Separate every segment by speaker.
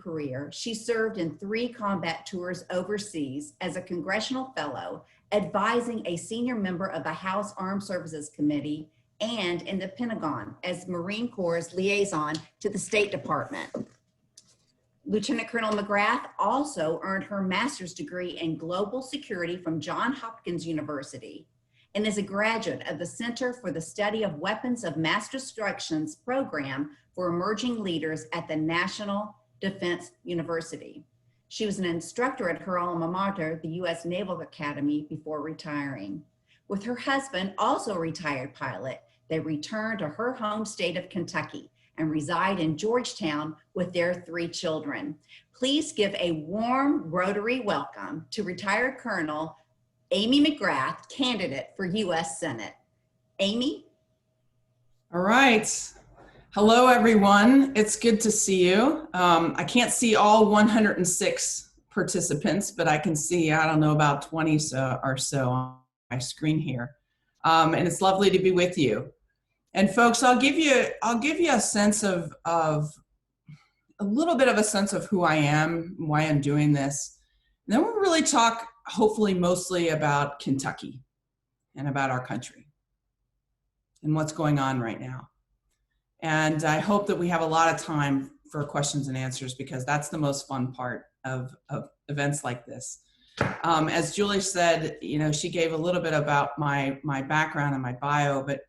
Speaker 1: career, she served in 3 combat tours overseas as a congressional fellow, advising a senior member of the House Armed Services Committee, and in the Pentagon as Marine Corps' liaison to the State Department. Lieutenant Colonel McGrath also earned her master's degree in global security from Johns Hopkins University and is a graduate of the Center for the Study of Weapons of Mass Destruction program for emerging leaders at the National Defense University. She was an instructor at her alma mater, the U.S. Naval Academy, before retiring. With her husband, also a retired pilot, they returned to her home state of Kentucky and reside in Georgetown with their 3 children. Please give a warm Rotary welcome to retired Colonel Amy McGrath, candidate for U.S. Senate. Amy?
Speaker 2: All right. Hello, everyone. It's good to see you. I can't see all 106 participants, but I can see, I don't know, about 20 or so on my screen here. And it's lovely to be with you. And folks, I'll give you a sense of a little bit of a sense of who I am, why I'm doing this. And then we'll really talk, hopefully, mostly about Kentucky and about our country and what's going on right now. And I hope that we have a lot of time for questions and answers, because that's the most fun part of events like this. As Julie said, you know, she gave a little bit about my background and my bio, but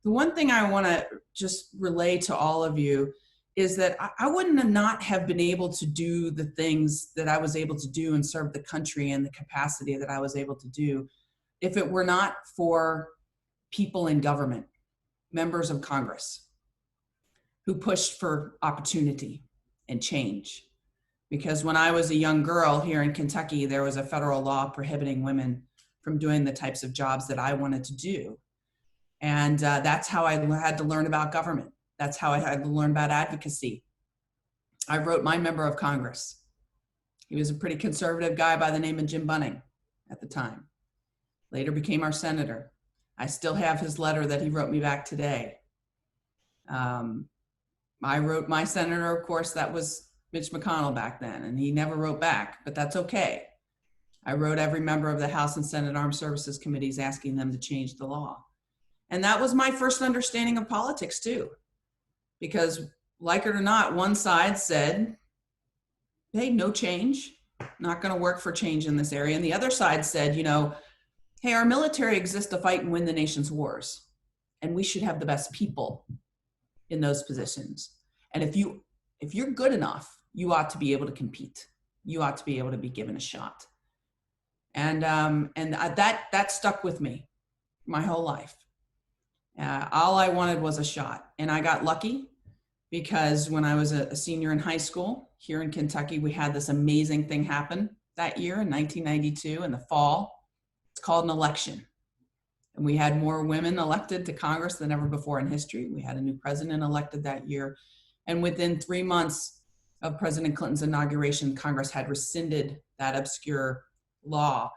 Speaker 2: the one thing I want to just relay to all of you is that I wouldn't not have been able to do the things that I was able to do and serve the country in the capacity that I was able to do if it were not for people in government, members of Congress, who pushed for opportunity and change. Because when I was a young girl here in Kentucky, there was a federal law prohibiting women from doing the types of jobs that I wanted to do. And that's how I had to learn about government. That's how I had to learn about advocacy. I wrote my member of Congress. He was a pretty conservative guy by the name of Jim Bunning at the time. Later became our senator. I still have his letter that he wrote me back today. I wrote my senator, of course, that was Mitch McConnell back then, and he never wrote back, but that's okay. I wrote every member of the House and Senate Armed Services Committees asking them to change the law. And that was my first understanding of politics too, because like it or not, one side said, hey, no change, not gonna work for change in this area. And the other side said, you know, hey, our military exists to fight and win the nation's wars, and we should have the best people in those positions. And if you're good enough, you ought to be able to compete. You ought to be able to be given a shot. And that stuck with me my whole life. All I wanted was a shot. And I got lucky, because when I was a senior in high school here in Kentucky, we had this amazing thing happen that year in 1992 in the fall. It's called an election. And we had more women elected to Congress than ever before in history. We had a new president elected that year. And within 3 months of President Clinton's inauguration, Congress had rescinded that obscure law.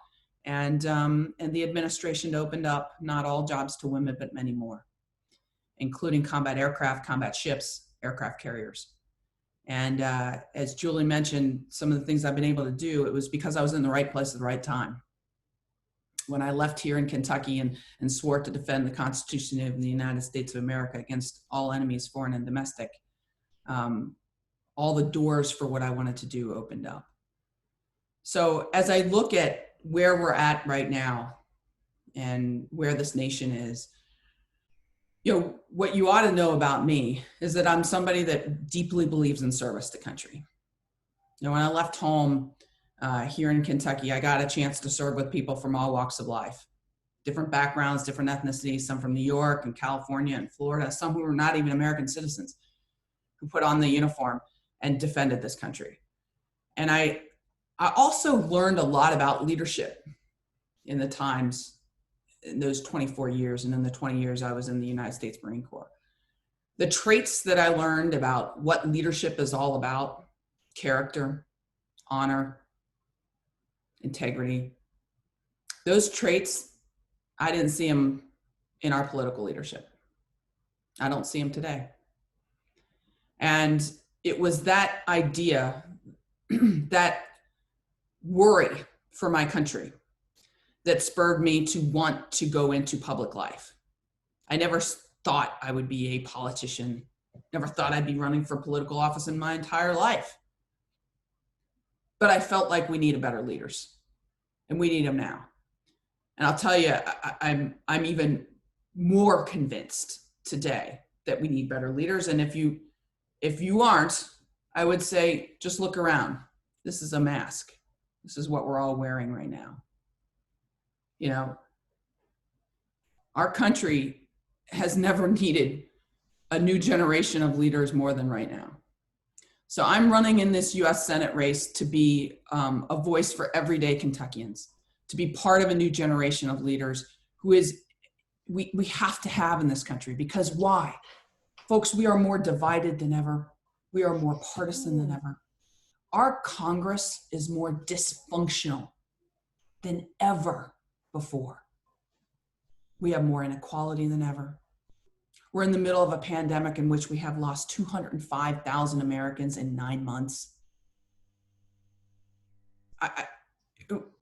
Speaker 2: And the administration opened up not all jobs to women, but many more, including combat aircraft, combat ships, aircraft carriers. And as Julie mentioned, some of the things I've been able to do, it was because I was in the right place at the right time. When I left here in Kentucky and swore to defend the Constitution of the United States of America against all enemies, foreign and domestic, all the doors for what I wanted to do opened up. So as I look at where we're at right now and where this nation is, you know, what you ought to know about me is that I'm somebody that deeply believes in service to country. You know, when I left home here in Kentucky, I got a chance to serve with people from all walks of life, different backgrounds, different ethnicities, some from New York and California and Florida, some who were not even American citizens, who put on the uniform and defended this country. And I also learned a lot about leadership in the times, in those 24 years and in the 20 years I was in the United States Marine Corps. The traits that I learned about what leadership is all about: character, honor, integrity. Those traits, I didn't see them in our political leadership. I don't see them today. And it was that idea, that worry for my country, that spurred me to want to go into public life. I never thought I would be a politician, never thought I'd be running for political office in my entire life. But I felt like we needed better leaders, and we need them now. And I'll tell you, I'm even more convinced today that we need better leaders. And if you aren't, I would say just look around. This is a mask. This is what we're all wearing right now. You know, our country has never needed a new generation of leaders more than right now. So I'm running in this US Senate race to be a voice for everyday Kentuckians, to be part of a new generation of leaders who is, we have to have in this country. Because why? Folks, we are more divided than ever. We are more partisan than ever. Our Congress is more dysfunctional than ever before. We have more inequality than ever. We're in the middle of a pandemic in which we have lost 205,000 Americans in 9 months.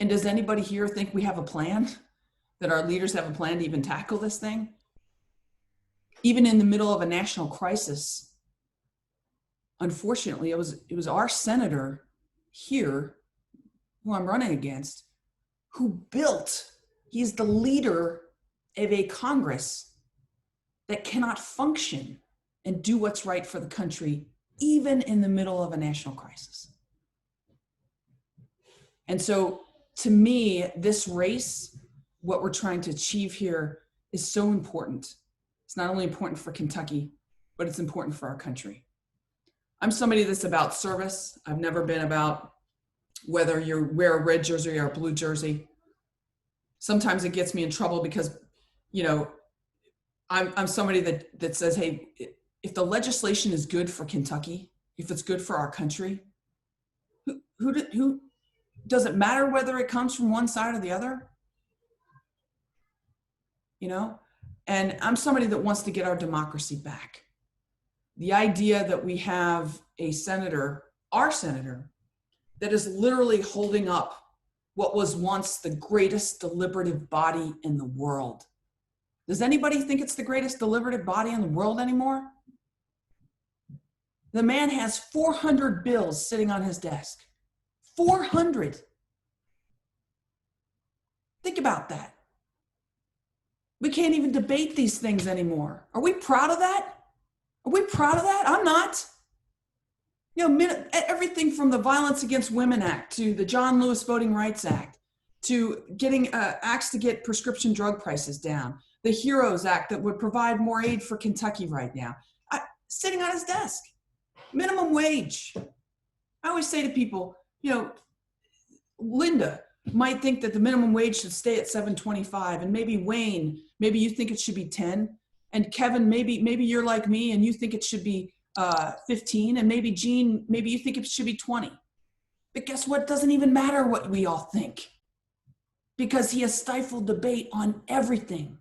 Speaker 2: And does anybody here think we have a plan? That our leaders have a plan to even tackle this thing? Even in the middle of a national crisis, unfortunately, it was our senator here, who I'm running against, who he's the leader of a Congress that cannot function and do what's right for the country, even in the middle of a national crisis. And so to me, this race, what we're trying to achieve here, is so important. It's not only important for Kentucky, but it's important for our country. I'm somebody that's about service. I've never been about whether you wear a red jersey or a blue jersey. Sometimes it gets me in trouble because, you know, I'm somebody that says, hey, if the legislation is good for Kentucky, if it's good for our country, who does it matter whether it comes from one side or the other? You know, and I'm somebody that wants to get our democracy back. The idea that we have a senator, our senator, that is literally holding up what was once the greatest deliberative body in the world. Does anybody think it's the greatest deliberative body in the world anymore? The man has 400 bills sitting on his desk. 400. Think about that. We can't even debate these things anymore. Are we proud of that? Are we proud of that? I'm not. You know, everything from the Violence Against Women Act to the John Lewis Voting Rights Act to getting acts to get prescription drug prices down, the HEROES Act that would provide more aid for Kentucky right now, sitting on his desk. Minimum wage. I always say to people, you know, Linda might think that the minimum wage should stay at $7.25, and maybe Wayne, maybe you think it should be 10, and Kevin, maybe you're like me and you think it should be 15, and maybe Jean, maybe you think it should be 20. But guess what? It doesn't even matter what we all think, because he has stifled debate on everything.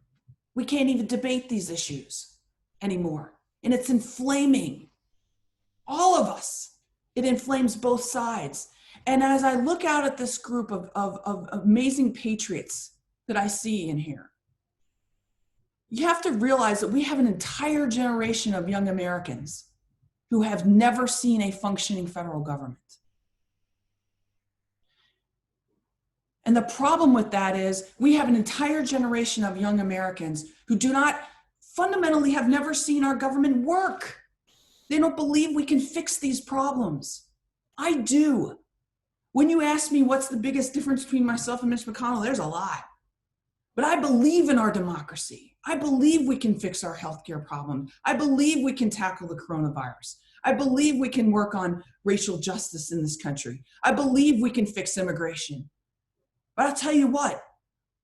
Speaker 2: We can't even debate these issues anymore, and it's inflaming all of us. It inflames both sides. And as I look out at this group of amazing patriots that I see in here, you have to realize that we have an entire generation of young Americans who have never seen a functioning federal government. And the problem with that is we have an entire generation of young Americans who do not fundamentally have never seen our government work. They don't believe we can fix these problems. I do. When you ask me what's the biggest difference between myself and Mitch McConnell, there's a lot. But I believe in our democracy. I believe we can fix our healthcare problem. I believe we can tackle the coronavirus. I believe we can work on racial justice in this country. I believe we can fix immigration. But I'll tell you what,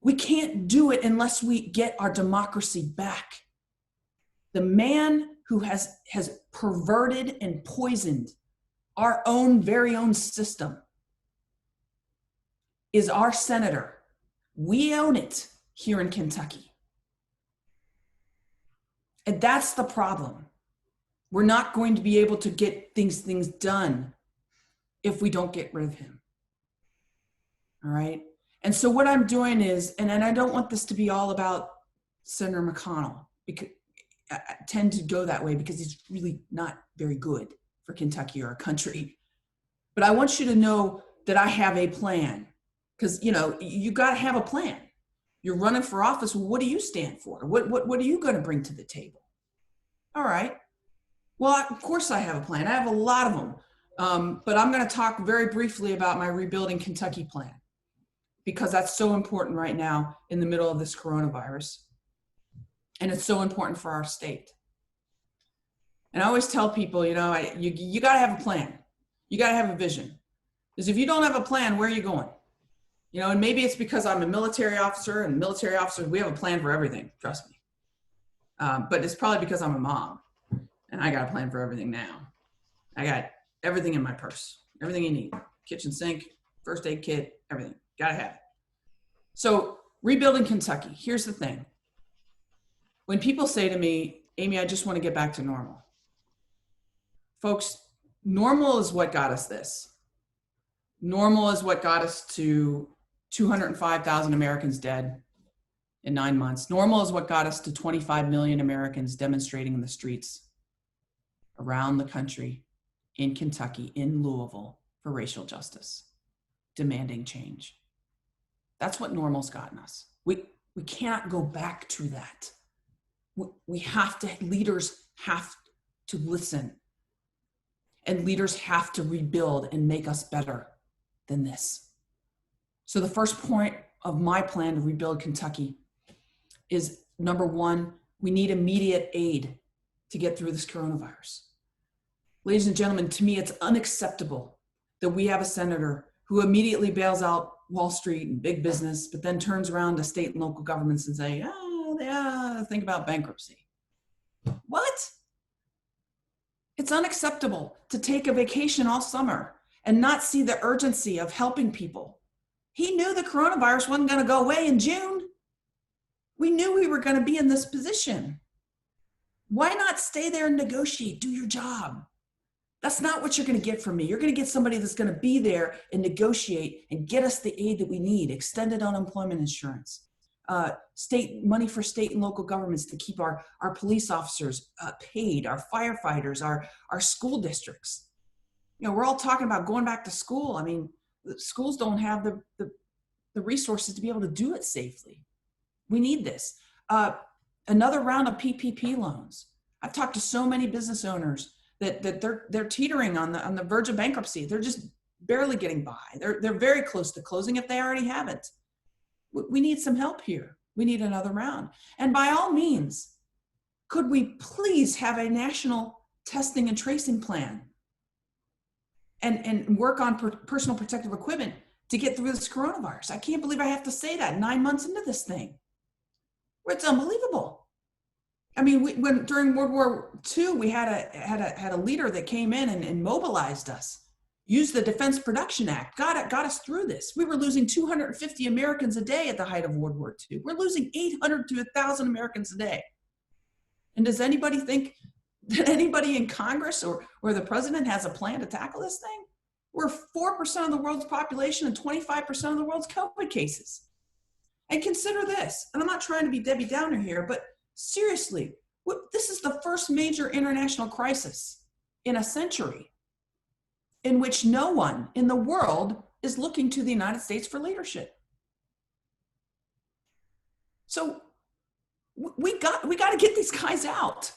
Speaker 2: we can't do it unless we get our democracy back. The man who has perverted and poisoned our own very own system is our senator. We own it here in Kentucky. And that's the problem. We're not going to be able to get things done if we don't get rid of him. All right. And so what I'm doing is, and I don't want this to be all about Senator McConnell, because I tend to go that way because he's really not very good for Kentucky or our country. But I want you to know that I have a plan, because, you know, you got to have a plan. You're running for office. Well, what do you stand for? What are you going to bring to the table? All right. Well, of course I have a plan. I have a lot of them. But I'm going to talk very briefly about my Rebuilding Kentucky plan, because that's so important right now in the middle of this coronavirus. And it's so important for our state. And I always tell people, you know, you got to have a plan. You got to have a vision. Because if you don't have a plan, where are you going? You know, and maybe it's because I'm a military officer, and military officers, we have a plan for everything, trust me. But it's probably because I'm a mom, and I got a plan for everything now. I got everything in my purse, everything you need, kitchen sink, first aid kit, everything, got to have it. So Rebuilding Kentucky, here's the thing. When people say to me, Amy, I just want to get back to normal. Folks, normal is what got us this. Normal is what got us to 205,000 Americans dead in 9 months. Normal is what got us to 25 million Americans demonstrating in the streets around the country, in Kentucky, in Louisville, for racial justice, demanding change. That's what normal's gotten us. We cannot go back to that. We have to, leaders have to listen, and leaders have to rebuild and make us better than this. So the first point of my plan to rebuild Kentucky is, number one, we need immediate aid to get through this coronavirus. Ladies and gentlemen, to me, it's unacceptable that we have a senator who immediately bails out Wall Street and big business, but then turns around to state and local governments and say, oh, yeah, think about bankruptcy. What? It's unacceptable to take a vacation all summer and not see the urgency of helping people. He knew the coronavirus wasn't going to go away in June. We knew we were going to be in this position. Why not stay there and negotiate, do your job? That's not what you're going to get from me. You're going to get somebody that's going to be there and negotiate and get us the aid that we need, extended unemployment insurance, state money for state and local governments to keep our police officers paid, our firefighters, our school districts. You know, we're all talking about going back to school. I mean, the schools don't have the resources to be able to do it safely. We need this. Another round of PPP loans. I've talked to so many business owners that they're teetering on the verge of bankruptcy. They're just barely getting by. They're very close to closing if they already haven't. We need some help here. We need another round. And by all means, could we please have a national testing and tracing plan and work on personal protective equipment to get through this coronavirus? I can't believe I have to say that 9 months into this thing. It's unbelievable. I mean, when during World War II, we had a leader that came in and mobilized us, used the Defense Production Act, got us through this. We were losing 250 Americans a day at the height of World War II. We're losing 800 to 1,000 Americans a day. And does anybody think that anybody in Congress or the president has a plan to tackle this thing? We're 4% of the world's population and 25% of the world's COVID cases. And consider this, and I'm not trying to be Debbie Downer here, but seriously, this is the first major international crisis in a century in which no one in the world is looking to the United States for leadership. So we got to get these guys out.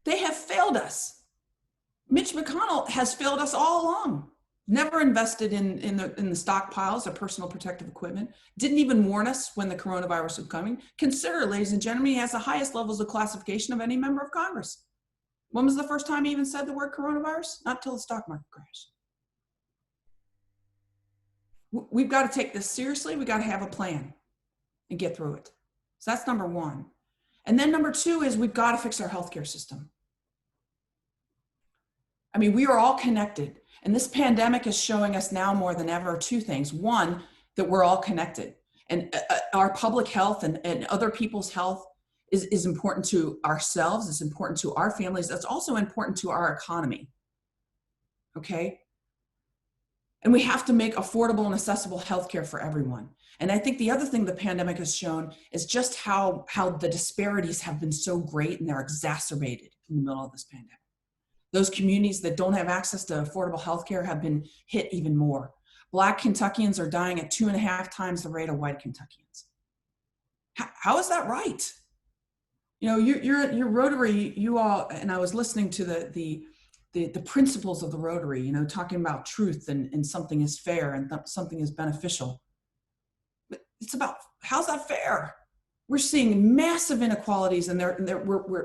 Speaker 2: They have failed us. Mitch McConnell has failed us all along. Never invested in the stockpiles of personal protective equipment. Didn't even warn us when the coronavirus was coming. Consider, ladies and gentlemen, he has the highest levels of classification of any member of Congress. When was the first time he even said the word coronavirus? Not till the stock market crashed. We've got to take this seriously. We got to have a plan and get through it. So that's number one. And then number two is we've got to fix our healthcare system. I mean, we are all connected. And this pandemic is showing us now more than ever two things. One, that we're all connected. And our public health and other people's health is important to ourselves. It's important to our families. That's also important to our economy. Okay. And we have to make affordable and accessible healthcare for everyone. And I think the other thing the pandemic has shown is just how the disparities have been so great, and they're exacerbated in the middle of this pandemic. Those communities that don't have access to affordable healthcare have been hit even more. Black Kentuckians are dying at 2.5 times the rate of white Kentuckians. How is that right? You know, you're Rotary, you all, and I was listening to the principles of the Rotary, you know, talking about truth and something is fair and something is beneficial. But it's about, how's that fair? We're seeing massive inequalities, and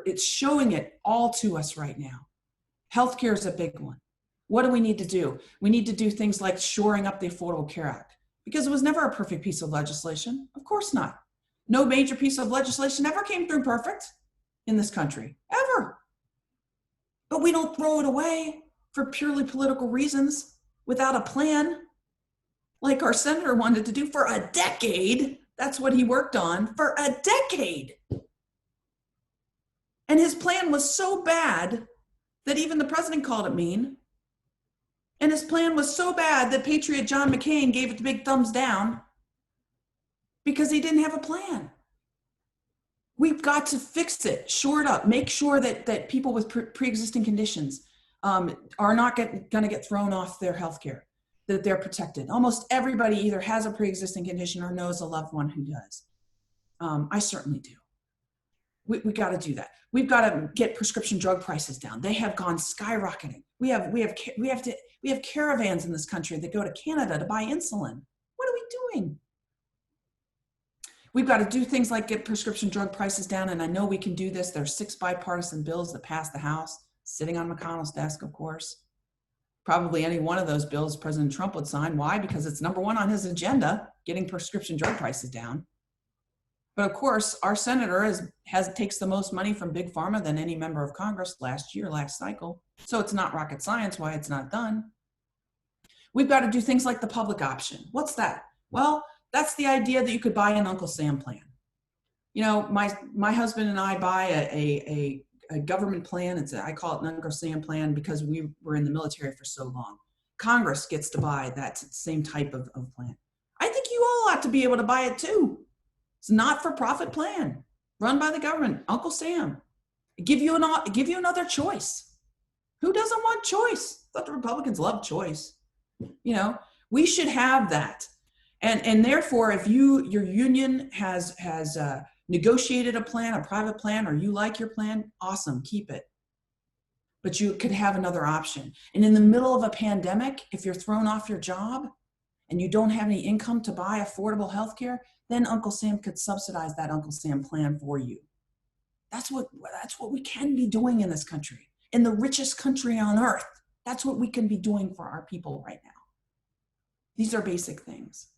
Speaker 2: it's showing it all to us right now. Healthcare is a big one. What do we need to do? We need to do things like shoring up the Affordable Care Act, because it was never a perfect piece of legislation. Of course not. No major piece of legislation ever came through perfect in this country, ever. But we don't throw it away for purely political reasons without a plan, like our senator wanted to do for a decade. That's what he worked on for a decade. And his plan was so bad that even the president called it mean. And his plan was so bad that Patriot John McCain gave it the big thumbs down because he didn't have a plan. We've got to fix it, shore it up, make sure that people with pre-existing conditions are not going to get thrown off their health care, that they're protected. Almost everybody either has a pre-existing condition or knows a loved one who does. I certainly do. We got to do that. We've got to get prescription drug prices down. They have gone skyrocketing. We have caravans in this country that go to Canada to buy insulin. What are we doing? We've got to do things like get prescription drug prices down, and I know we can do this. There's 6 bipartisan bills that passed the House, sitting on McConnell's desk, of course. Probably any one of those bills President Trump would sign. Why? Because it's number one on his agenda, getting prescription drug prices down. But of course, our senator takes the most money from Big Pharma than any member of Congress last cycle. So it's not rocket science why it's not done. We've got to do things like the public option. What's that? Well, that's the idea that you could buy an Uncle Sam plan. You know, my husband and I buy a government plan. I call it an Uncle Sam plan because we were in the military for so long. Congress gets to buy that same type of plan. I think you all ought to be able to buy it too. It's a not-for-profit plan run by the government, Uncle Sam. Give you another choice. Who doesn't want choice? I thought the Republicans love choice. You know, we should have that. And therefore, if your union has negotiated a plan, a private plan, or you like your plan, awesome, keep it. But you could have another option. And in the middle of a pandemic, if you're thrown off your job and you don't have any income to buy affordable health care, then Uncle Sam could subsidize that Uncle Sam plan for you. That's what we can be doing in this country, in the richest country on earth. That's what we can be doing for our people right now. These are basic things.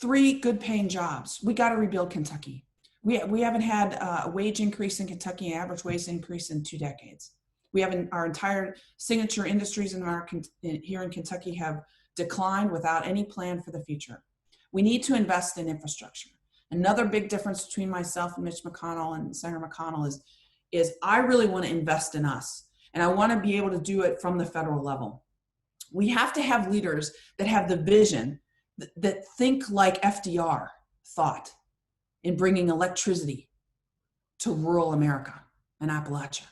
Speaker 2: 3 good paying jobs. We got to rebuild Kentucky. We haven't had a wage increase in Kentucky, average wage increase in 2 decades. Our entire signature industries here in Kentucky have declined without any plan for the future. We need to invest in infrastructure. Another big difference between myself and Mitch McConnell and Senator McConnell is I really want to invest in us, and I want to be able to do it from the federal level. We have to have leaders that have the vision that think like FDR thought in bringing electricity to rural America and Appalachia.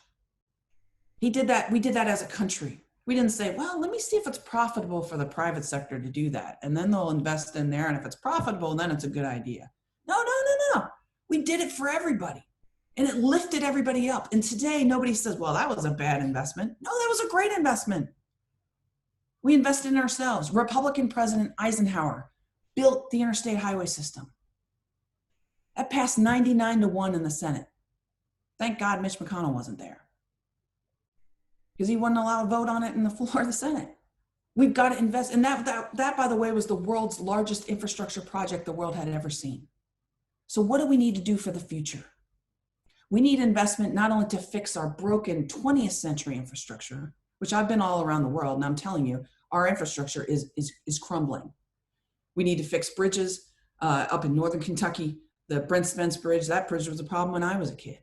Speaker 2: He did that. We did that as a country. We didn't say, well, let me see if it's profitable for the private sector to do that. And then they'll invest in there. And if it's profitable, then it's a good idea. No. We did it for everybody. And it lifted everybody up. And today, nobody says, well, that was a bad investment. No, that was a great investment. We invested in ourselves. Republican President Eisenhower built the interstate highway system. That passed 99-1 in the Senate. Thank God Mitch McConnell wasn't there, because he wasn't allowed to vote on it in the floor of the Senate. We've got to invest. And that, by the way, was the world's largest infrastructure project the world had ever seen. So what do we need to do for the future? We need investment not only to fix our broken 20th century infrastructure, which I've been all around the world, and I'm telling you, our infrastructure is crumbling. We need to fix bridges up in northern Kentucky. The Brent Spence Bridge, that bridge was a problem when I was a kid.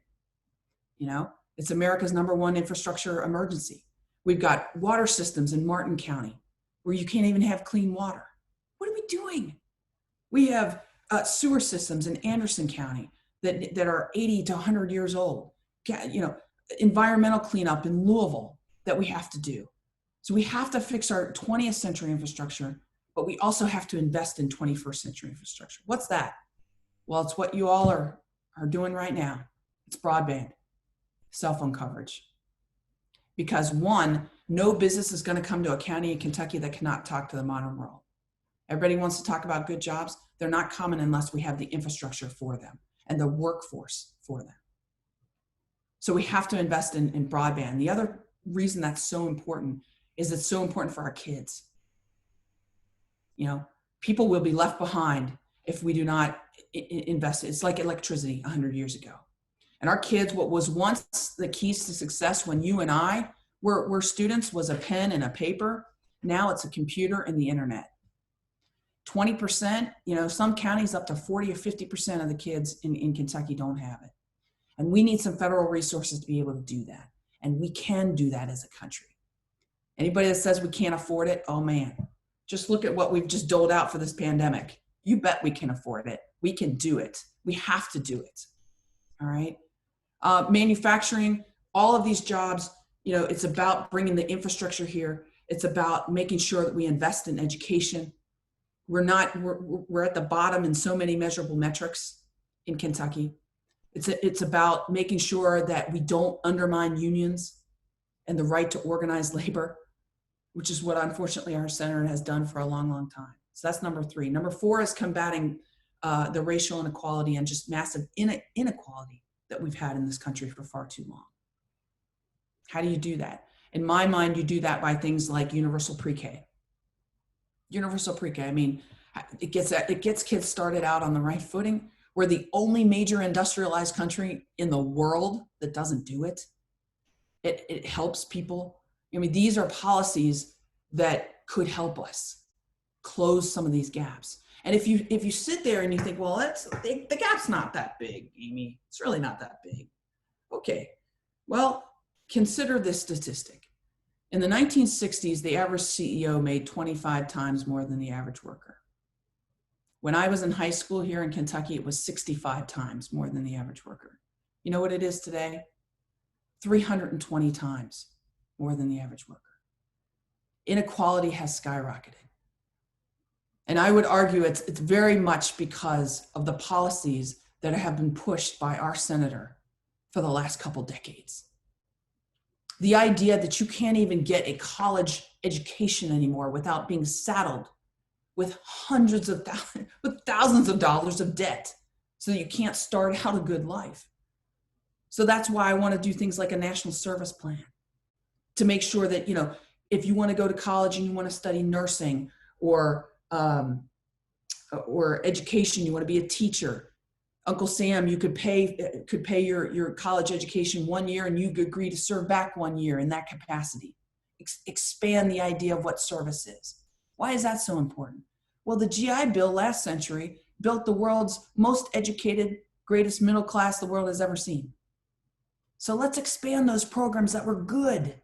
Speaker 2: You know, it's America's #1 infrastructure emergency. We've got water systems in Martin County where you can't even have clean water. What are we doing? We have sewer systems in Anderson County that are 80 to 100 years old. You know, environmental cleanup in Louisville that we have to do. So we have to fix our 20th century infrastructure, but we also have to invest in 21st century infrastructure. What's that? Well, it's what you all are doing right now. It's broadband, cell phone coverage. Because one, no business is going to come to a county in Kentucky that cannot talk to the modern world. Everybody wants to talk about good jobs. They're not coming unless we have the infrastructure for them and the workforce for them. So we have to invest in broadband. The other reason that's so important is it's so important for our kids. You know, people will be left behind if we do not invest. It's like electricity 100 years ago. And our kids, what was once the keys to success when you and I were students was a pen and a paper. Now it's a computer and the internet. 20%, you know, some counties up to 40 or 50% of the kids in Kentucky don't have it. And we need some federal resources to be able to do that. And we can do that as a country. Anybody that says we can't afford it, oh man, just look at what we've just doled out for this pandemic. You bet we can afford it. We can do it. We have to do it. All right. Manufacturing, all of these jobs, you know, it's about bringing the infrastructure here. It's about making sure that we invest in education. We're at the bottom in so many measurable metrics in Kentucky. It's about making sure that we don't undermine unions and the right to organize labor, which is what unfortunately our senator has done for a long, long time. So that's number 3. Number 4 is combating the racial inequality and just massive inequality that we've had in this country for far too long. How do you do that? In my mind, you do that by things like universal pre-K. Universal pre-K, I mean, it gets kids started out on the right footing. We're the only major industrialized country in the world that doesn't do it. It helps people. I mean, these are policies that could help us close some of these gaps. And if you sit there and you think, well, the gap's not that big, Amy. It's really not that big. Okay, well, consider this statistic. In the 1960s, the average CEO made 25 times more than the average worker. When I was in high school here in Kentucky, it was 65 times more than the average worker. You know what it is today? 320 times more than the average worker. Inequality has skyrocketed. And I would argue it's very much because of the policies that have been pushed by our senator for the last couple decades. The idea that you can't even get a college education anymore without being saddled with thousands of dollars of debt so that you can't start out a good life. So that's why I want to do things like a national service plan to make sure that, you know, if you want to go to college and you want to study nursing or education, you want to be a teacher, Uncle Sam, you could pay your college education 1 year and you could agree to serve back 1 year in that capacity. Expand the idea of what service is. Why is that so important? Well, the GI Bill last century built the world's most educated, greatest middle class the world has ever seen. So let's expand those programs that were good.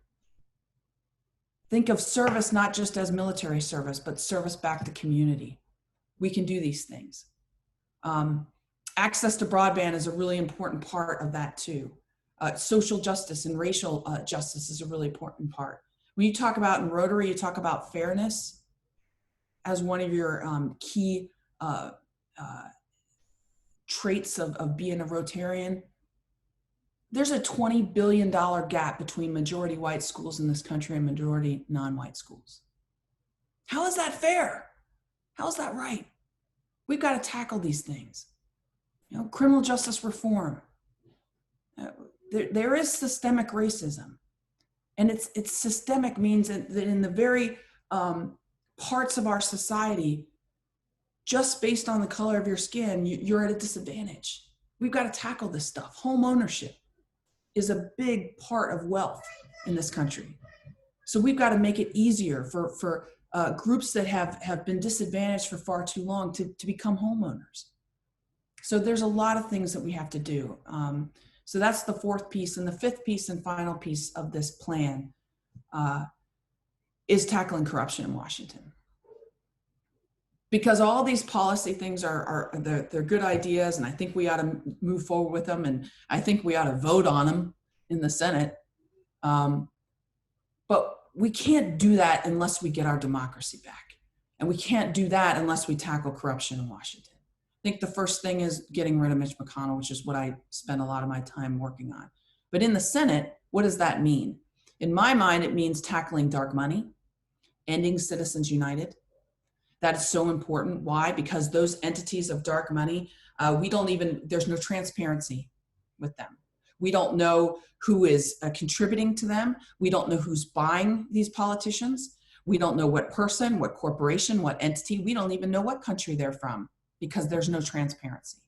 Speaker 2: Think of service not just as military service, but service back to community. We can do these things. Access to broadband is a really important part of that too. Social justice and racial justice is a really important part. When you talk about in Rotary, you talk about fairness as one of your key traits of being a Rotarian. There's a $20 billion gap between majority white schools in this country and majority non-white schools. How is that fair? How is that right? We've got to tackle these things. You know, criminal justice reform. There is systemic racism. And it's systemic means that in the very parts of our society, just based on the color of your skin, you're at a disadvantage. We've got to tackle this stuff. Home ownership is a big part of wealth in this country. So we've got to make it easier for groups that have been disadvantaged for far too long to become homeowners. So there's a lot of things that we have to do. So that's the fourth piece. And the fifth piece and final piece of this plan is tackling corruption in Washington. Because all these policy things they're good ideas, and I think we ought to move forward with them, and I think we ought to vote on them in the Senate. But we can't do that unless we get our democracy back. And we can't do that unless we tackle corruption in Washington. I think the first thing is getting rid of Mitch McConnell, which is what I spend a lot of my time working on. But in the Senate, what does that mean? In my mind, it means tackling dark money, ending Citizens United. That is so important. Why? Because those entities of dark money, there's no transparency with them. We don't know who is contributing to them. We don't know who's buying these politicians. We don't know what person, what corporation, what entity. We don't even know what country they're from because there's no transparency.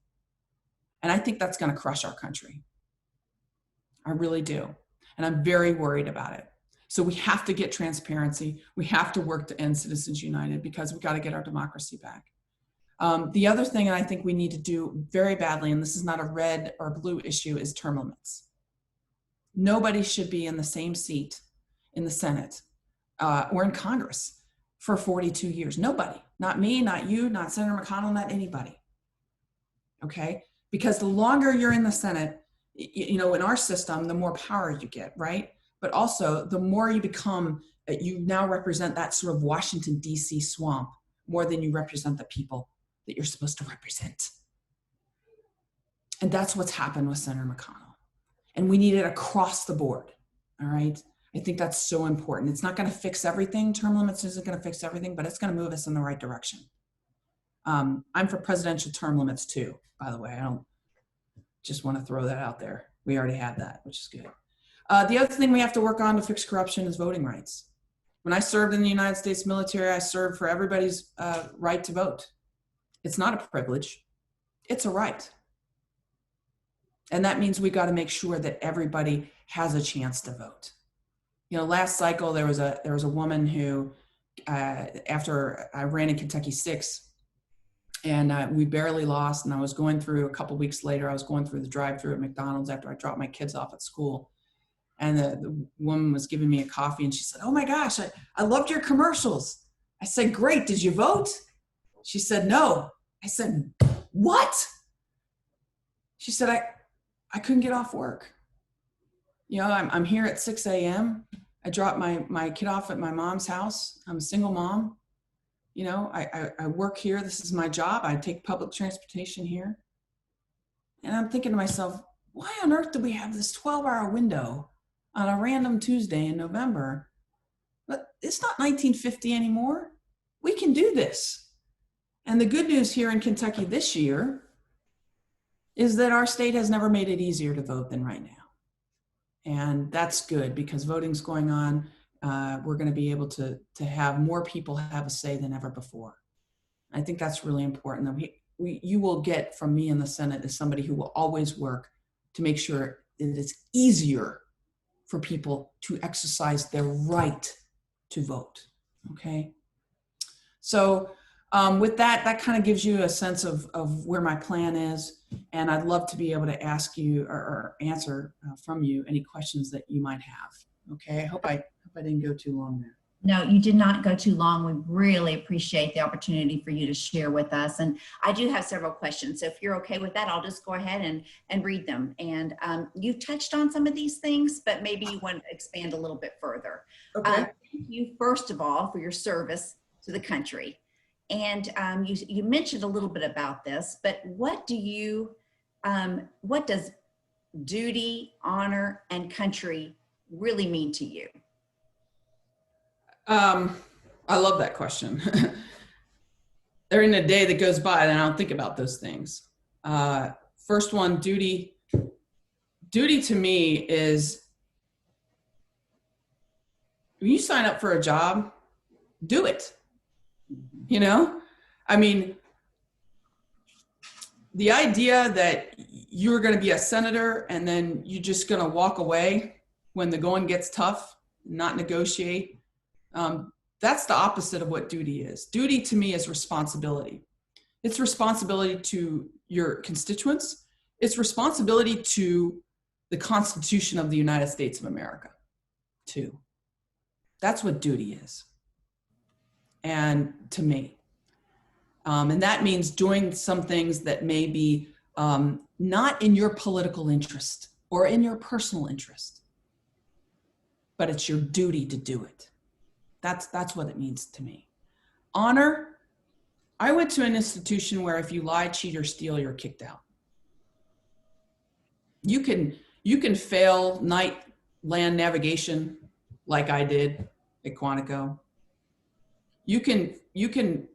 Speaker 2: And I think that's going to crush our country. I really do. And I'm very worried about it. So we have to get transparency. We have to work to end Citizens United because we've got to get our democracy back. The other thing I think we need to do very badly, and this is not a red or blue issue, is term limits. Nobody should be in the same seat in the Senate or in Congress for 42 years. Nobody, not me, not you, not Senator McConnell, not anybody. Okay? Because the longer you're in the Senate, in our system, the more power you get, right? But also the more you become, you now represent that sort of Washington, D.C. swamp more than you represent the people that you're supposed to represent. And that's what's happened with Senator McConnell. And we need it across the board, all right? I think that's so important. It's not going to fix everything. Term limits isn't going to fix everything, but it's going to move us in the right direction. I'm for presidential term limits too, by the way. I don't just want to throw that out there. We already have that, which is good. The other thing we have to work on to fix corruption is voting rights. When I served in the United States military, I served for everybody's right to vote. It's not a privilege, it's a right. And that means we got to make sure that everybody has a chance to vote. Last cycle, there was a woman who, after I ran in Kentucky 6, and we barely lost, and I was going through, a couple weeks later, I was going through the drive-through at McDonald's after I dropped my kids off at school. And the woman was giving me a coffee, and she said, "Oh my gosh, I loved your commercials." I said, "Great, did you vote?" She said, "No." I said, "What?" She said, I couldn't get off work. I'm here at 6 a.m. I dropped my kid off at my mom's house. I'm a single mom. I work here. This is my job. I take public transportation here. And I'm thinking to myself, why on earth do we have this 12-hour window on a random Tuesday in November? But it's not 1950 anymore. We can do this. And the good news here in Kentucky this year is that our state has never made it easier to vote than right now. And that's good because voting's going on. We're going to be able to have more people have a say than ever before. I think that's really important. That you will get from me in the Senate as somebody who will always work to make sure that it's easier for people to exercise their right to vote. Okay. So with that kind of gives you a sense of where my plan is. And I'd love to be able to ask you or answer from you any questions that you might have. Okay, I hope I didn't go too long there.
Speaker 1: No, you did not go too long. We really appreciate the opportunity for you to share with us. And I do have several questions. So if you're okay with that, I'll just go ahead and read them. And you touched on some of these things, but maybe you want to expand a little bit further.
Speaker 2: Okay.
Speaker 1: Thank you, first of all, for your service to the country. And you mentioned a little bit about this, but what does duty, honor, and country really mean to you?
Speaker 2: I love that question. There isn't a day that goes by that I don't think about those things. First one, duty. Duty to me is when you sign up for a job, do it. I mean, the idea that you're going to be a senator and then you're just going to walk away when the going gets tough, not negotiate, that's the opposite of what duty is. Duty to me is responsibility. It's responsibility your constituents. It's responsibility to the Constitution of the United States of America, too. That's what duty is, and to me. And that means doing some things that may be not in your political interest or in your personal interest, but it's your duty to do it. That's what it means to me. Honor, I went to an institution where if you lie, cheat, or steal, you're kicked out. You can fail night land navigation like I did at Quantico. You can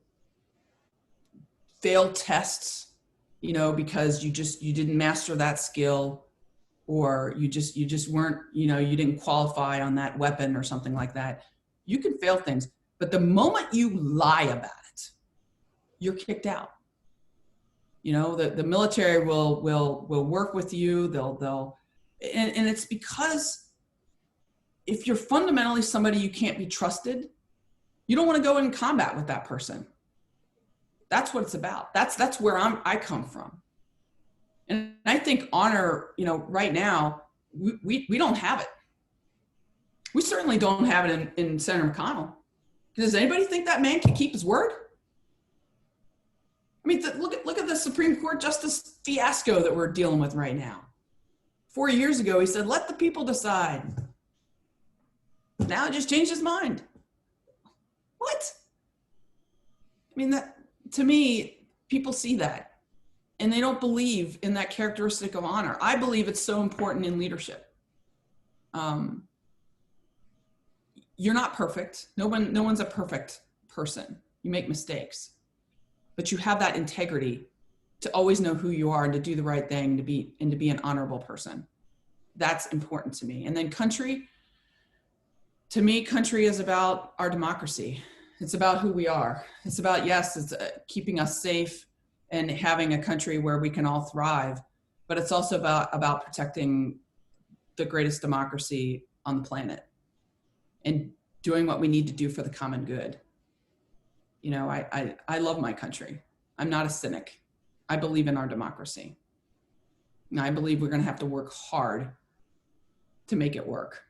Speaker 2: fail tests, because you didn't master that skill, or you just weren't, you didn't qualify on that weapon or something like that. You can fail things, but the moment you lie about it, you're kicked out. The military will work with you. And it's because if you're fundamentally somebody you can't be trusted, you don't want to go in combat with that person. That's what it's about. That's where I come from. And I think honor, right now, we don't have it. We certainly don't have it in Senator McConnell. Does anybody think that man can keep his word? I mean, look at the Supreme Court justice fiasco that we're dealing with right now. 4 years ago, he said, let the people decide. Now he just changed his mind. What? I mean, that, to me, people see that and they don't believe in that characteristic of honor. I believe it's so important in leadership. You're not perfect. No one's a perfect person. You make mistakes, but you have that integrity to always know who you are and to do the right thing, to be an honorable person. That's important to me. And then country, to me, country is about our democracy. It's about who we are. It's about, yes, it's keeping us safe and having a country where we can all thrive, but it's also about protecting the greatest democracy on the planet and doing what we need to do for the common good. I love my country. I'm not a cynic. I believe in our democracy. And I believe we're going to have to work hard to make it work.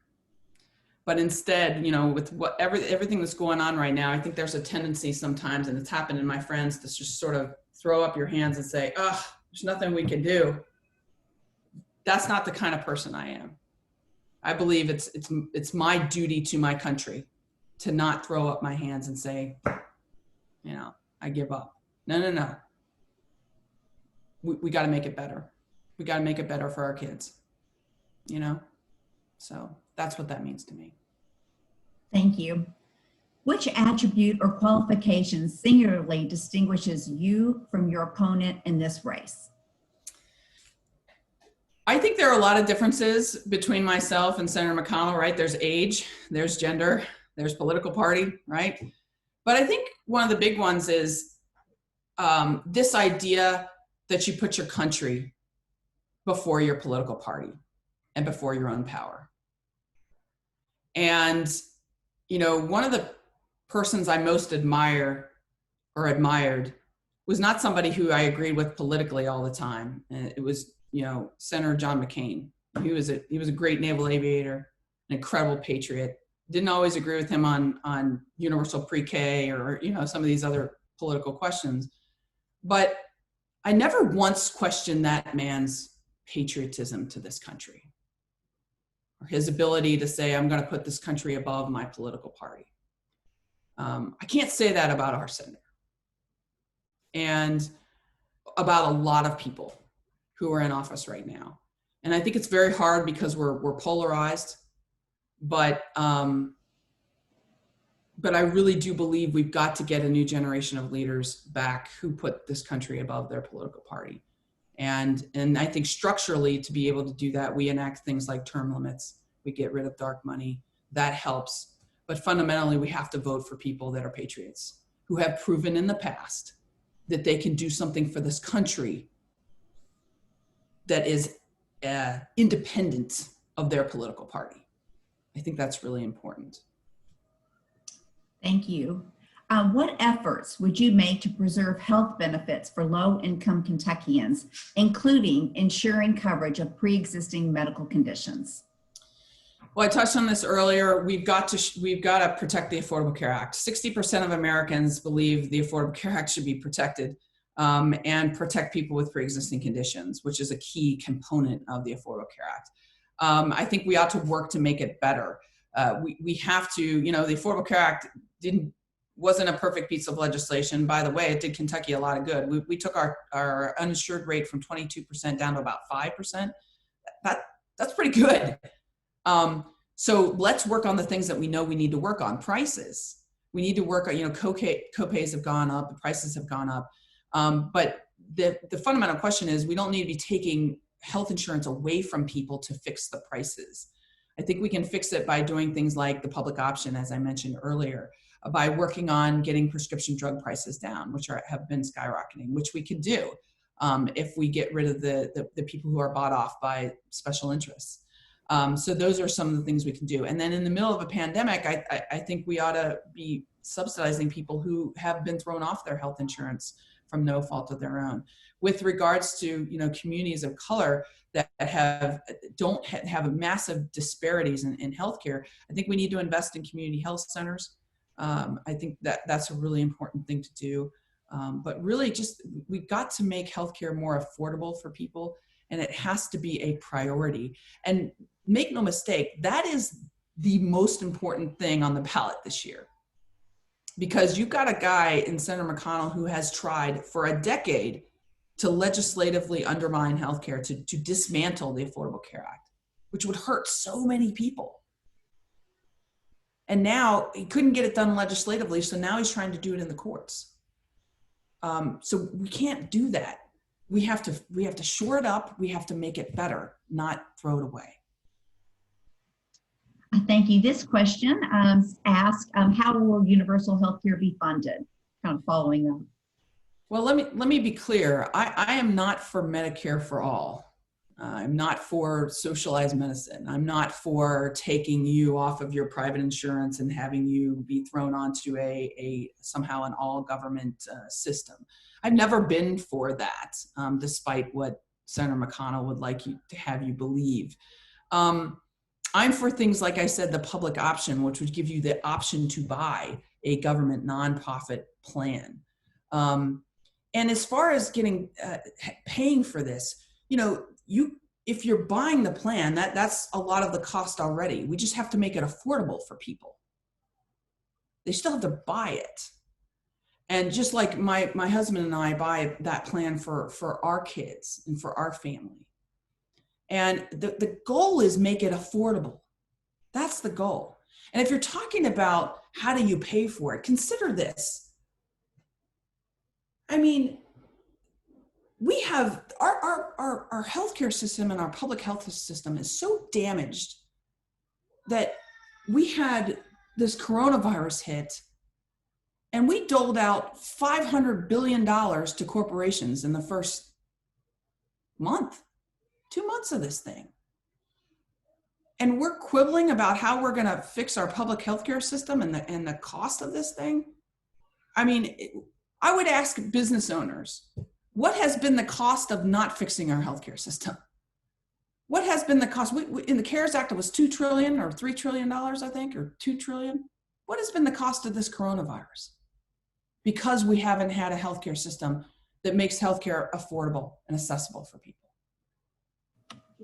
Speaker 2: But instead, with everything that's going on right now, I think there's a tendency sometimes, and it's happened in my friends, to just sort of throw up your hands and say, there's nothing we can do. That's not the kind of person I am. I believe it's my duty to my country to not throw up my hands and say, I give up. No. We got to make it better. We got to make it better for our kids, So that's what that means to me.
Speaker 1: Thank you. Which attribute or qualification singularly distinguishes you from your opponent in this race?
Speaker 2: I think there are a lot of differences between myself and Senator McConnell, right? There's age, there's gender, there's political party, right? But I think one of the big ones is this idea that you put your country before your political party and before your own power. And, one of the persons I most admired was not somebody who I agreed with politically all the time. It was, Senator John McCain. He was a great naval aviator, an incredible patriot. Didn't always agree with him on universal pre-K or, some of these other political questions. But I never once questioned that man's patriotism to this country, or his ability to say, I'm going to put this country above my political party. I can't say that about our senator and about a lot of people who are in office right now. And I think it's very hard because we're polarized, but I really do believe we've got to get a new generation of leaders back who put this country above their political party. And I think structurally, to be able to do that, we enact things like term limits. We get rid of dark money. That helps. But fundamentally, we have to vote for people that are patriots, who have proven in the past that they can do something for this country that is independent of their political party. I think that's really important.
Speaker 1: Thank you. What efforts would you make to preserve health benefits for low-income Kentuckians, including ensuring coverage of pre-existing medical conditions?
Speaker 2: Well, I touched on this earlier. We've got to protect the Affordable Care Act. 60% of Americans believe the Affordable Care Act should be protected, and protect people with pre-existing conditions, which is a key component of the Affordable Care Act. I think we ought to work to make it better. We have to, the Affordable Care Act wasn't a perfect piece of legislation. By the way, it did Kentucky a lot of good. We took our uninsured rate from 22% down to about 5%. That's pretty good. So let's work on the things that we know we need to work on. Prices. We need to work on, co-pays have gone up, the prices have gone up. But the fundamental question is, we don't need to be taking health insurance away from people to fix the prices. I think we can fix it by doing things like the public option, as I mentioned earlier, by working on getting prescription drug prices down, which have been skyrocketing, which we could do if we get rid of the people who are bought off by special interests. So those are some of the things we can do. And then in the middle of a pandemic, I think we ought to be subsidizing people who have been thrown off their health insurance from no fault of their own. With regards to communities of color that don't have massive disparities in healthcare, I think we need to invest in community health centers. I think that's a really important thing to do. But really, we've got to make healthcare more affordable for people, and it has to be a priority. And make no mistake, that is the most important thing on the ballot this year. Because you've got a guy in Senator McConnell who has tried for a decade to legislatively undermine healthcare, to dismantle the Affordable Care Act, which would hurt so many people. And now he couldn't get it done legislatively, so now he's trying to do it in the courts. So we can't do that. We have to shore it up. We have to make it better, not throw it away.
Speaker 1: Thank you. This question asks, how will universal health care be funded? Kind of following up.
Speaker 2: Well, let me be clear. I am not for Medicare for all. I'm not for socialized medicine. I'm not for taking you off of your private insurance and having you be thrown onto somehow an all government system. I've never been for that, despite what Senator McConnell would like you to have you believe. I'm for things, like I said, the public option, which would give you the option to buy a government nonprofit plan. And as far as paying for this, if you're buying the plan, that's a lot of the cost already. We just have to make it affordable for people. They still have to buy it. And just like my husband and I buy that plan for our kids and for our family. And the goal is make it affordable. That's the goal. And if you're talking about how do you pay for it, consider this. I mean, we have our healthcare system and our public health system is so damaged that we had this coronavirus hit and we doled out $500 billion to corporations in the first 2 months of this thing. And we're quibbling about how we're going to fix our public healthcare system and the cost of this thing. I mean, I would ask business owners, what has been the cost of not fixing our healthcare system? What has been the cost? In the CARES Act, it was $2 trillion or $3 trillion, I think, or $2 trillion. What has been the cost of this coronavirus? Because we haven't had a healthcare system that makes healthcare affordable and accessible for people.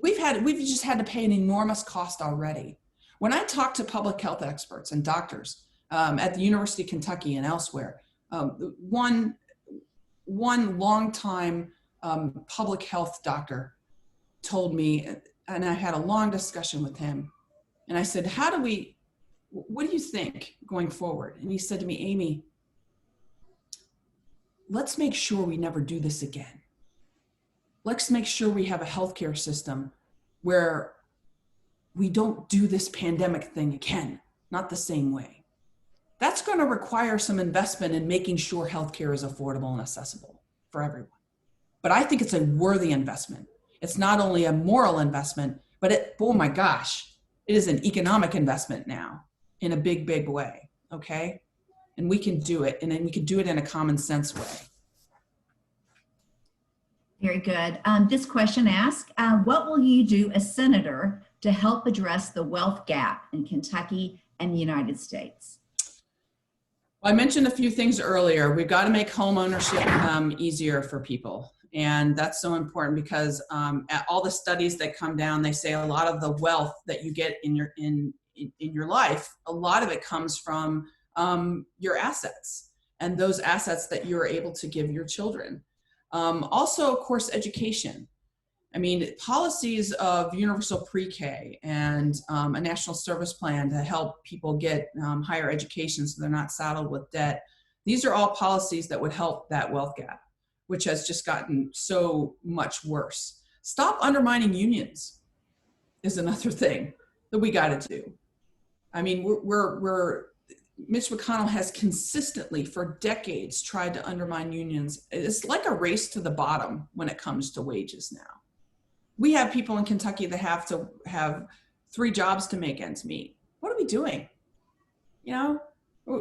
Speaker 2: We've just had to pay an enormous cost already. When I talk to public health experts and doctors at the University of Kentucky and elsewhere, one longtime public health doctor told me, and I had a long discussion with him, and I said, what do you think going forward? And he said to me, Amy, let's make sure we never do this again. Let's make sure we have a healthcare system where we don't do this pandemic thing again, not the same way. That's going to require some investment in making sure healthcare is affordable and accessible for everyone. But I think it's a worthy investment. It's not only a moral investment, but oh my gosh, it is an economic investment now in a big, big way, okay? And we can do it, and then we can do it in a common sense way.
Speaker 1: Very good. This question asks, what will you do as senator to help address the wealth gap in Kentucky and the United States?
Speaker 2: Well, I mentioned a few things earlier. We've got to make home ownership easier for people. And that's so important because at all the studies that come down, they say a lot of the wealth that you get in your life, a lot of it comes from your assets and those assets that you're able to give your children. Also, of course, education. I mean, policies of universal pre-K and a national service plan to help people get higher education so they're not saddled with debt. These are all policies that would help that wealth gap, which has just gotten so much worse. Stop undermining unions is another thing that we got to do. I mean, Mitch McConnell has consistently for decades tried to undermine unions. It's like a race to the bottom when it comes to wages now. We have people in Kentucky that have to have 3 jobs to make ends meet. What are we doing? You know,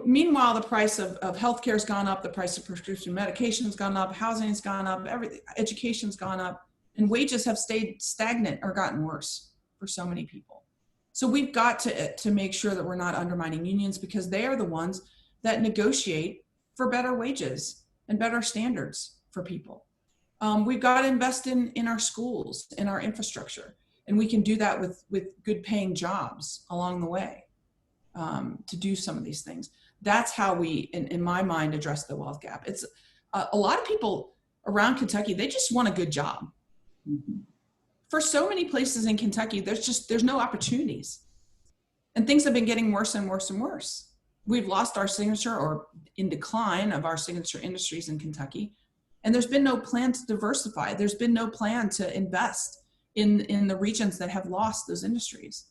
Speaker 2: meanwhile, the price of healthcare has gone up, the price of prescription medication has gone up, housing has gone up, everything, education's gone up, and wages have stayed stagnant or gotten worse for so many people. So we've got to make sure that we're not undermining unions because they are the ones that negotiate for better wages and better standards for people. We've got to invest in our schools, in our infrastructure, and we can do that with good paying jobs along the way to do some of these things. That's how we, in my mind, address the wealth gap. It's a lot of people around Kentucky, they just want a good job. Mm-hmm. For so many places in Kentucky, there's no opportunities. And things have been getting worse and worse and worse. We've lost our signature or in decline of our signature industries in Kentucky. And there's been no plan to diversify. There's been no plan to invest in the regions that have lost those industries.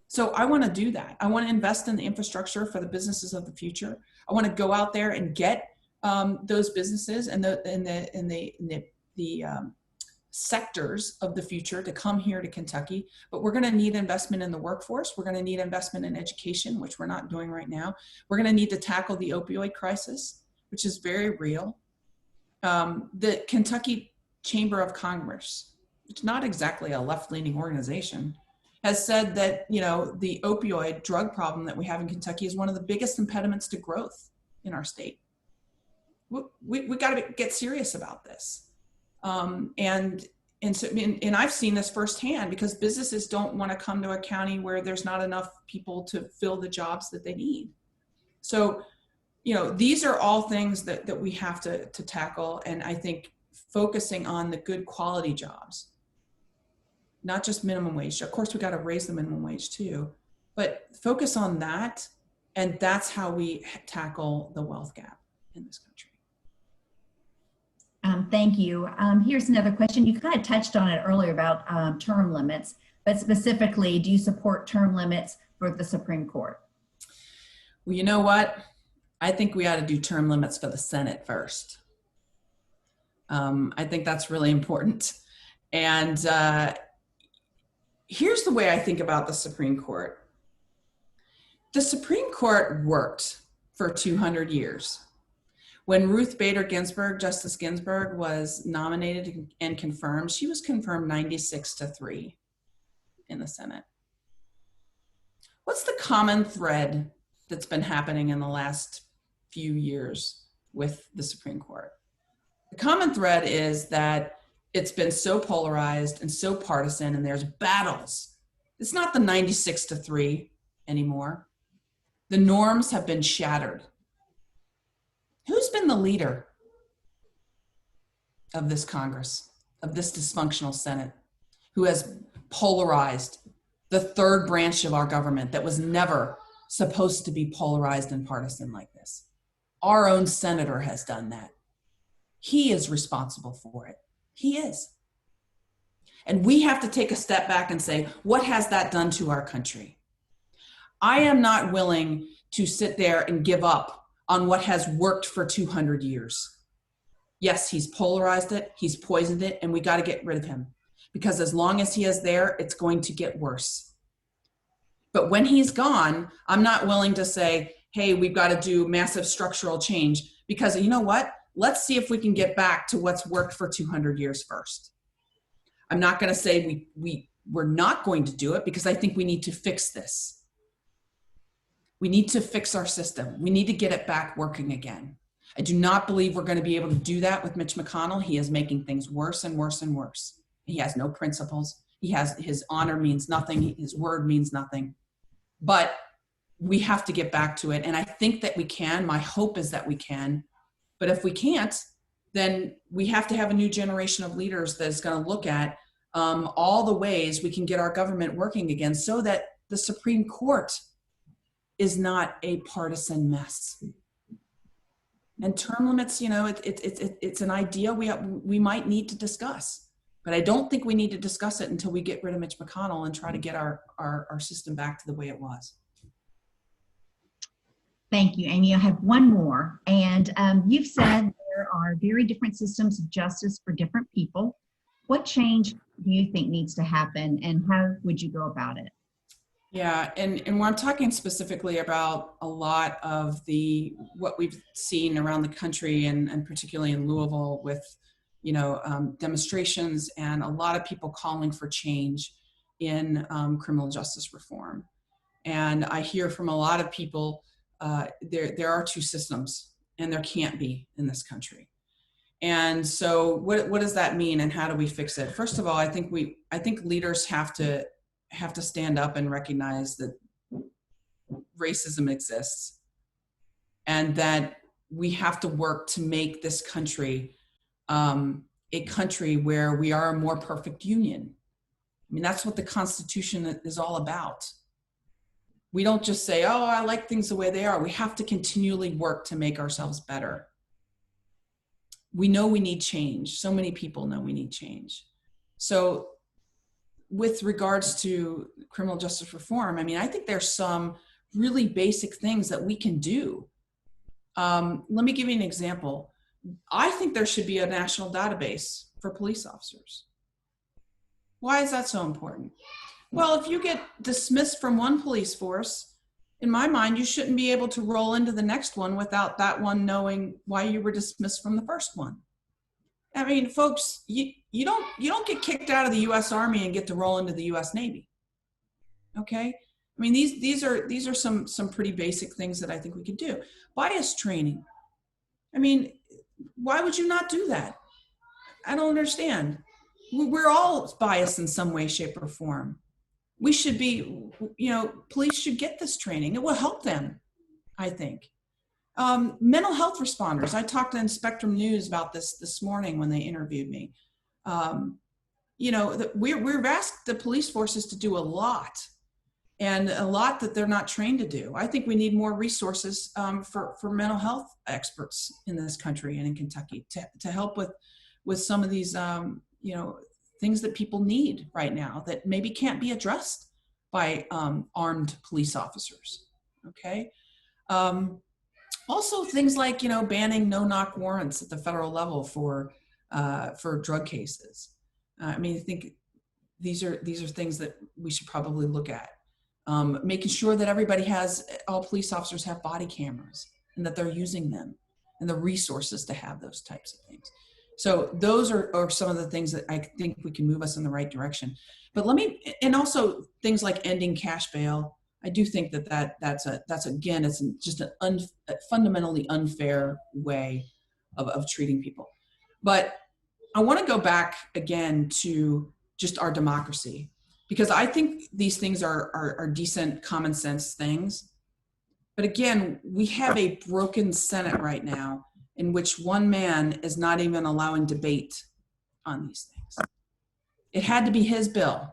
Speaker 2: So I want to do that. I want to invest in the infrastructure for the businesses of the future. I want to go out there and get those businesses and the sectors of the future to come here to Kentucky. But we're going to need investment in the workforce. We're going to need investment in education, which we're not doing right now. We're going to need to tackle the opioid crisis, which is very real. The Kentucky Chamber of Commerce, which is not exactly a left-leaning organization, has said that, you know, the opioid drug problem that we have in Kentucky is one of the biggest impediments to growth in our state. We got to get serious about this. And I've seen this firsthand because businesses don't want to come to a county where there's not enough people to fill the jobs that they need. So, you know, these are all things that we have to tackle. And I think focusing on the good quality jobs, not just minimum wage. Of course, we got to raise the minimum wage too, but focus on that. And that's how we tackle the wealth gap in this country.
Speaker 1: Thank you. Here's another question. You kind of touched on it earlier about term limits, but specifically, do you support term limits for the Supreme Court?
Speaker 2: Well, you know what? I think we ought to do term limits for the Senate first. I think that's really important. And here's the way I think about the Supreme Court. The Supreme Court worked for 200 years. When Ruth Bader Ginsburg, Justice Ginsburg, was nominated and confirmed, she was confirmed 96-3 in the Senate. What's the common thread that's been happening in the last few years with the Supreme Court? The common thread is that it's been so polarized and so partisan, and there's battles. It's not the 96-3 anymore. The norms have been shattered. Who's been the leader of this Congress, of this dysfunctional Senate, who has polarized the third branch of our government that was never supposed to be polarized and partisan like this? Our own senator has done that. He is responsible for it. He is. And we have to take a step back and say, what has that done to our country? I am not willing to sit there and give up on what has worked for 200 years. Yes, he's polarized it, he's poisoned it, and we got to get rid of him. Because as long as he is there, it's going to get worse. But when he's gone, I'm not willing to say, hey, we've got to do massive structural change, because you know what? Let's see if we can get back to what's worked for 200 years first. I'm not going to say we're not going to do it, because I think we need to fix this. We need to fix our system. We need to get it back working again. I do not believe we're going to be able to do that with Mitch McConnell. He is making things worse and worse and worse. He has no principles. His honor means nothing. His word means nothing. But we have to get back to it. And I think that we can. My hope is that we can. But if we can't, then we have to have a new generation of leaders that's going to look at all the ways we can get our government working again, so that the Supreme Court is not a partisan mess. And term limits, it's an idea we might need to discuss. But I don't think we need to discuss it until we get rid of Mitch McConnell and try to get our system back to the way it was.
Speaker 3: Thank you, Amy. I have one more. And you've said there are very different systems of justice for different people. What change do you think needs to happen, and how would you go about it?
Speaker 2: Yeah, and when I'm talking specifically about a lot of what we've seen around the country, and particularly in Louisville with, demonstrations and a lot of people calling for change in criminal justice reform. And I hear from a lot of people, there are two systems, and there can't be in this country. And so what does that mean, and how do we fix it? First of all, I think leaders have to stand up and recognize that racism exists, and that we have to work to make this country a country where we are a more perfect union. I mean, that's what the Constitution is all about. We don't just say, oh, I like things the way they are. We have to continually work to make ourselves better. We know we need change. So many people know we need change. So with regards to criminal justice reform, I mean, I think there's some really basic things that we can do. Let me give you an example. I think there should be a national database for police officers. Why is that so important? Well, if you get dismissed from one police force, in my mind, you shouldn't be able to roll into the next one without that one knowing why you were dismissed from the first one. I mean, folks, you don't get kicked out of the U.S. Army and get to roll into the U.S. Navy. Okay, I mean, these are some pretty basic things that I think we could do. Bias training. I mean, why would you not do that? I don't understand. We're all biased in some way, shape, or form. We should be, police should get this training. It will help them, I think. Mental health responders. I talked in Spectrum News about this morning when they interviewed me. We've asked the police forces to do a lot, and a lot that they're not trained to do. I think we need more resources for mental health experts in this country and in Kentucky to help with some of these things that people need right now that maybe can't be addressed by armed police officers. Okay. Also things like, banning no-knock warrants at the federal level for drug cases. I mean, I think these are things that we should probably look at. Making sure that all police officers have body cameras and that they're using them and the resources to have those types of things. So those are some of the things that I think we can move us in the right direction. But and also things like ending cash bail. I do think that's again, it's just a fundamentally unfair way of treating people. But I want to go back again to just our democracy, because I think these things are decent common sense things. But again, we have a broken Senate right now in which one man is not even allowing debate on these things. It had to be his bill.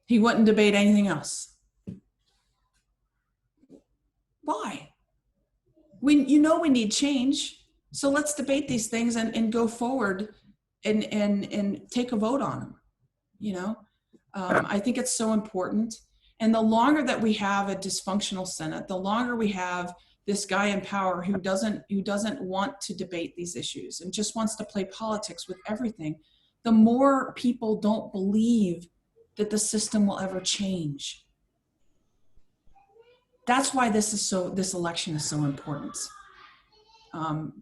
Speaker 2: He wouldn't debate anything else. Why? We need change. So let's debate these things and go forward and take a vote on them. I think it's so important. And the longer that we have a dysfunctional Senate, the longer we have this guy in power who doesn't want to debate these issues and just wants to play politics with everything, the more people don't believe that the system will ever change. That's why this election is so important.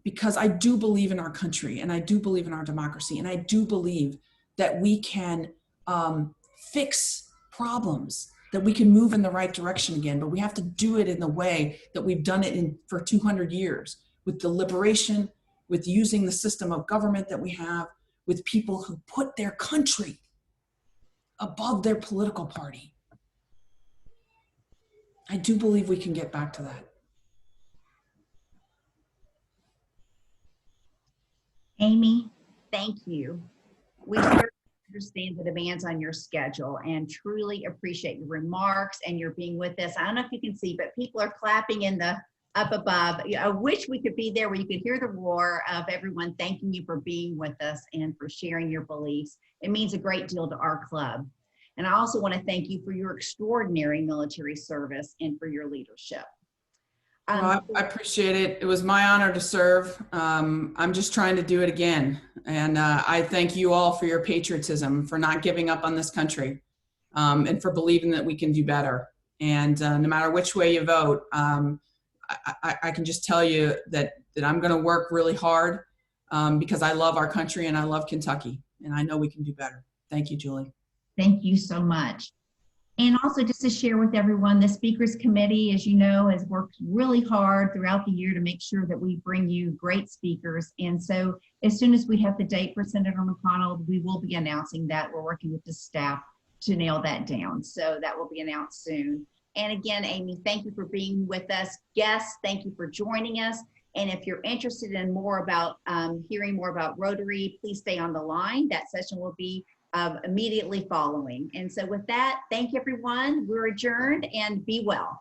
Speaker 2: Because I do believe in our country, and I do believe in our democracy, and I do believe that we can fix problems, that we can move in the right direction again, but we have to do it in the way that we've done it for 200 years, with deliberation, with using the system of government that we have, with people who put their country above their political party. I do believe we can get back to that.
Speaker 1: Amy, thank you. We certainly understand the demands on your schedule and truly appreciate your remarks and your being with us. I don't know if you can see, but people are clapping in the up above. I wish we could be there where you could hear the roar of everyone thanking you for being with us and for sharing your beliefs. It means a great deal to our club. And I also want to thank you for your extraordinary military service and for your leadership.
Speaker 2: Well, I appreciate it. It was my honor to serve. I'm just trying to do it again. And I thank you all for your patriotism, for not giving up on this country, and for believing that we can do better. And no matter which way you vote, I can just tell you that I'm going to work really hard because I love our country and I love Kentucky. And I know we can do better. Thank you, Julie.
Speaker 3: Thank you so much. And also just to share with everyone, the Speakers Committee, as you know, has worked really hard throughout the year to make sure that we bring you great speakers. And so as soon as we have the date for Senator McConnell, we will be announcing that. We're working with the staff to nail that down. So that will be announced soon. And again, Amy, thank you for being with us. Guests, thank you for joining us. And if you're interested in more about hearing more about Rotary, please stay on the line. That session will be immediately following. And so with that, thank you, everyone. We're adjourned and be well.